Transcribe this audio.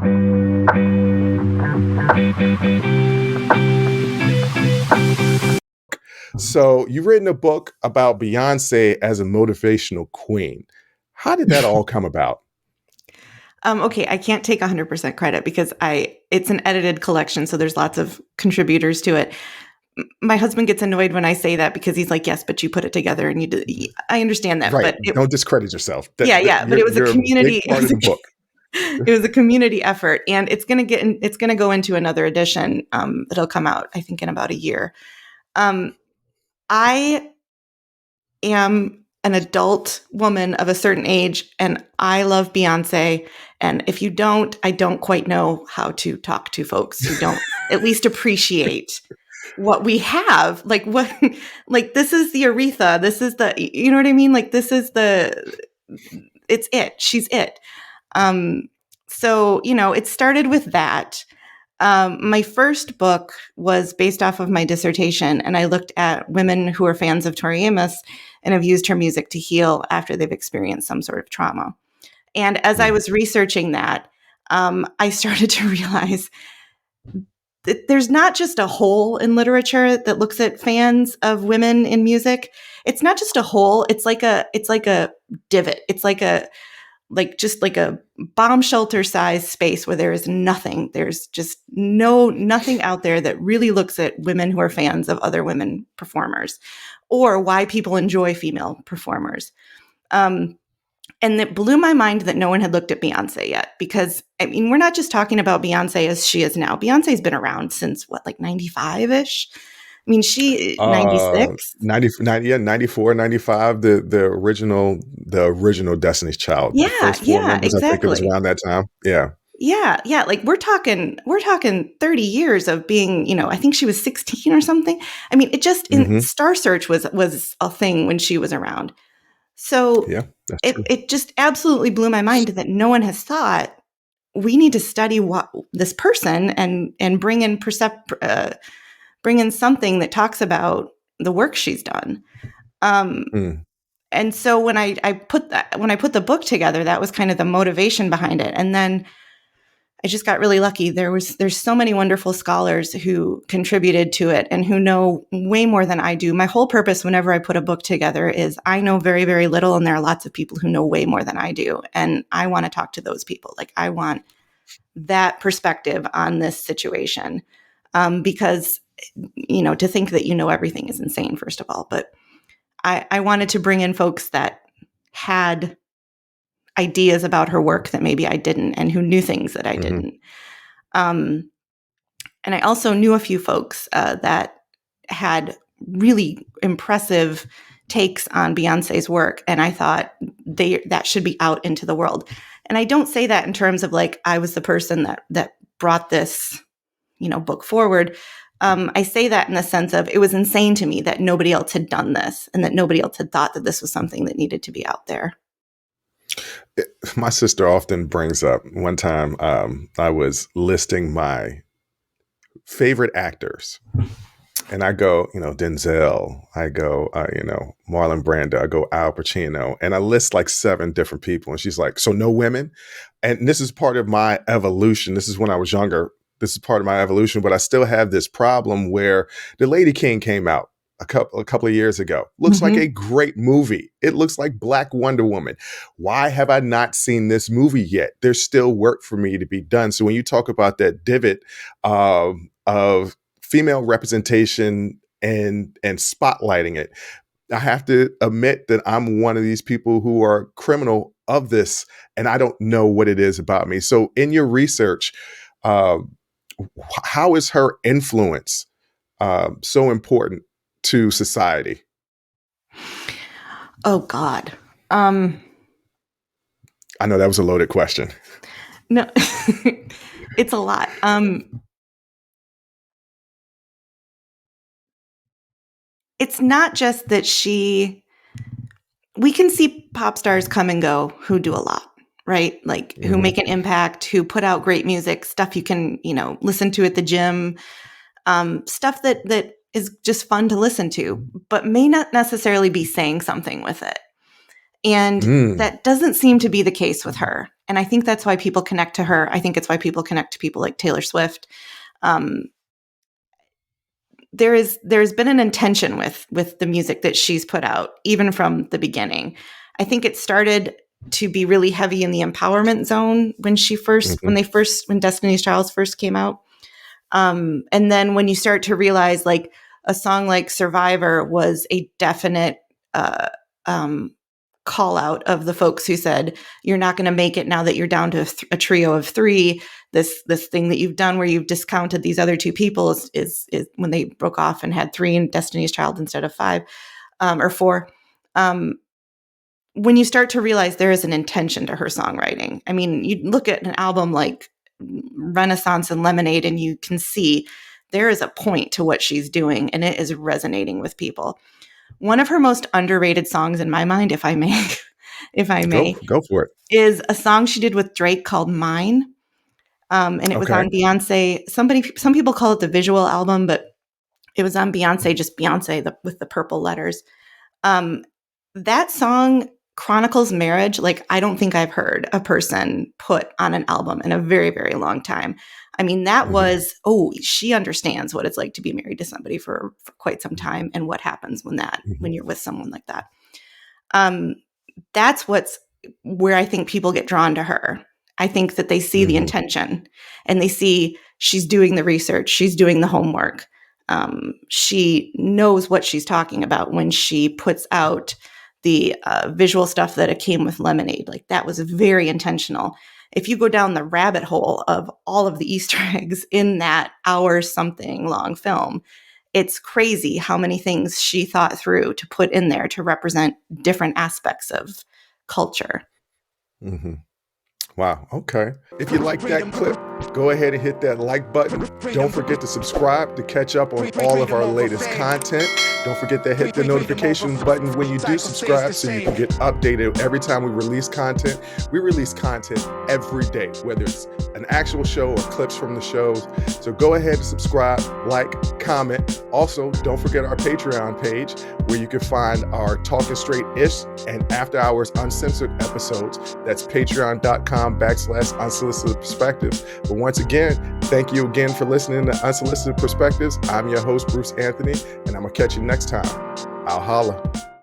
So you've written a book about Beyonce as a motivational queen. How did that all come about? Okay, I can't take 100% credit because it's an edited collection, so there's lots of contributors to it. My husband gets annoyed when I say that because he's like, "Yes, but you put it together and you did." I understand that, Right. but Don't discredit yourself. yeah, but it was a You're a big community. part of the book. It was a community effort, and it's going to go into another edition that'll come out, I think, in about a year. I am an adult woman of a certain age, and I love Beyonce. And if you don't, I don't quite know how to talk to folks who don't at least appreciate what we have. Like what, like this is the Aretha. This is the, you know what I mean? Like this is it's it. She's it. So, it started with that. My first book was based off of my dissertation, and I looked at women who are fans of Tori Amos and have used her music to heal after they've experienced some sort of trauma. And as I was researching that, I started to realize that there's not just a hole in literature that looks at fans of women in music. It's not just a hole. It's like a divot. It's just like a bomb shelter size space where there is nothing. There's just nothing out there that really looks at women who are fans of other women performers or why people enjoy female performers. And it blew my mind that no one had looked at Beyonce yet, because I mean, we're not just talking about Beyonce as she is now. Beyonce's been around since what, like 95-ish? I mean, she 96? 94, 95, the original Destiny's Child. Yeah, the first four members, exactly. I think it was around that time. Yeah. Yeah. Like we're talking 30 years of being, I think she was 16 or something. I mean, it just in Star Search was a thing when she was around. So yeah, it just absolutely blew my mind that no one has thought we need to study what this person and bring in something that talks about the work she's done. And so when I put the book together, that was kind of the motivation behind it. And then I just got really lucky. There's so many wonderful scholars who contributed to it and who know way more than I do. My whole purpose whenever I put a book together is I know very, very little, and there are lots of people who know way more than I do. And I want to talk to those people. Like I want that perspective on this situation. Because, to think that you know everything is insane, first of all. But I wanted to bring in folks that had ideas about her work that maybe I didn't, and who knew things that I didn't. And I also knew a few folks that had really impressive takes on Beyonce's work, and I thought that should be out into the world. And I don't say that in terms of like I was the person that brought this, book forward. I say that in the sense of it was insane to me that nobody else had done this and that nobody else had thought that this was something that needed to be out there. My sister often brings up one time I was listing my favorite actors, and I go, Denzel, I go, Marlon Brando, I go Al Pacino, and I list like 7 different people. And she's like, so no women? And this is part of my evolution. This is when I was younger. This is part of my evolution, but I still have this problem where The Lady King came out a couple of years ago. Looks like a great movie. It looks like Black Wonder Woman. Why have I not seen this movie yet? There's still work for me to be done. So when you talk about that divot of female representation and spotlighting it, I have to admit that I'm one of these people who are criminal of this, and I don't know what it is about me. So in your research, how is her influence so important to society? Oh God. I know that was a loaded question. No, it's a lot. It's not just that we can see pop stars come and go who do a lot, right? Like who make an impact, who put out great music, stuff you can, listen to at the gym, stuff that is just fun to listen to, but may not necessarily be saying something with it. And Mm. that doesn't seem to be the case with her. And I think that's why people connect to her. I think it's why people connect to people like Taylor Swift. There's been an intention with the music that she's put out, even from the beginning. I think it started to be really heavy in the empowerment zone when when Destiny's Child first came out. And then when you start to realize, like, a song like Survivor was a definite call out of the folks who said, you're not going to make it now that you're down to a trio of three. This thing that you've done where you've discounted these other two people is when they broke off and had three in Destiny's Child instead of five or four. When you start to realize there is an intention to her songwriting. I mean, you look at an album like Renaissance and Lemonade, and you can see there is a point to what she's doing, and it is resonating with people. One of her most underrated songs in my mind, if I may, Go for it. is a song she did with Drake called Mine. And it was on Beyonce. Some people call it the visual album, but it was on Beyonce, just Beyonce with the purple letters. That song chronicles marriage like I don't think I've heard a person put on an album in a very, very long time. I mean, that was, she understands what it's like to be married to somebody for quite some time and what happens when you're with someone like that. That's where I think people get drawn to her. I think that they see the intention and they see she's doing the research. She's doing the homework. She knows what she's talking about when she puts out the visual stuff that it came with Lemonade. Like, that was very intentional. If you go down the rabbit hole of all of the Easter eggs in that hour-something long film, it's crazy how many things she thought through to put in there to represent different aspects of culture. Mm-hmm. Wow. Okay. If you like that clip, go ahead and hit that like button. Don't forget to subscribe to catch up on all of our latest content. Don't forget to hit the notification button when you do subscribe so you can get updated every time we release content. We release content every day, whether it's an actual show or clips from the shows. So go ahead and subscribe, like, comment. Also, don't forget our Patreon page where you can find our Talking Straight-ish and After Hours Uncensored episodes. That's patreon.com/Unsolicited Perspectives. But once again, thank you again for listening to Unsolicited Perspectives. I'm your host, Bruce Anthony, and I'm going to catch you next time. I'll holla.